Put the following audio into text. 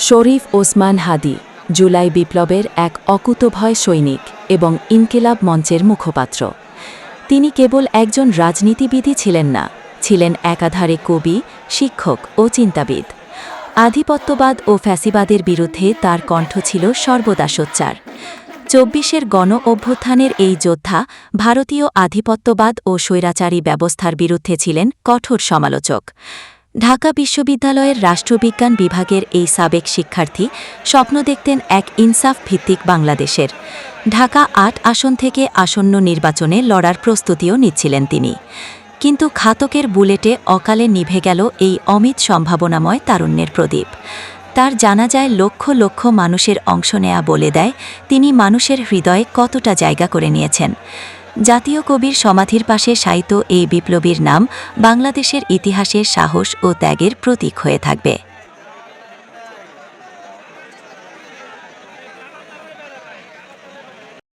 শরীফ ওসমান হাদি জুলাই বিপ্লবের এক অকুতোভয় সৈনিক এবং ইনকিলাব মঞ্চের মুখপাত্র। তিনি কেবল একজন রাজনীতিবিদই ছিলেন না, ছিলেন একাধারে কবি, শিক্ষক ও চিন্তাবিদ। আধিপত্যবাদ ও ফ্যাসিবাদের বিরুদ্ধে তার কণ্ঠ ছিল সর্বদা সোচ্চার। ২৪-এর গণ অভ্যুত্থানের এই যোদ্ধা ভারতীয় আধিপত্যবাদ ও স্বৈরাচারী ব্যবস্থার বিরুদ্ধে ছিলেন কঠোর সমালোচক। ঢাকা বিশ্ববিদ্যালয়ের রাষ্ট্রবিজ্ঞান বিভাগের এই সাবেক শিক্ষার্থী স্বপ্ন দেখতেন এক ইনসাফ ভিত্তিক বাংলাদেশের। ঢাকা ৮ আসন থেকে আসন্ন নির্বাচনে লড়ার প্রস্তুতিও নিচ্ছিলেন তিনি। কিন্তু ঘাতকের বুলেটে অকালে নিভে গেল এই অমিত সম্ভাবনাময় তারুণ্যের প্রদীপ। তার জানাজায় লক্ষ লক্ষ মানুষের অংশ নেয়া বলে দেয় তিনি মানুষের হৃদয়ে কতটা জায়গা করে নিয়েছেন। জাতীয় কবির সমাধির পাশে শায়িত এই বিপ্লবীর নাম বাংলাদেশের ইতিহাসে সাহস ও ত্যাগের প্রতীক হয়ে থাকবে।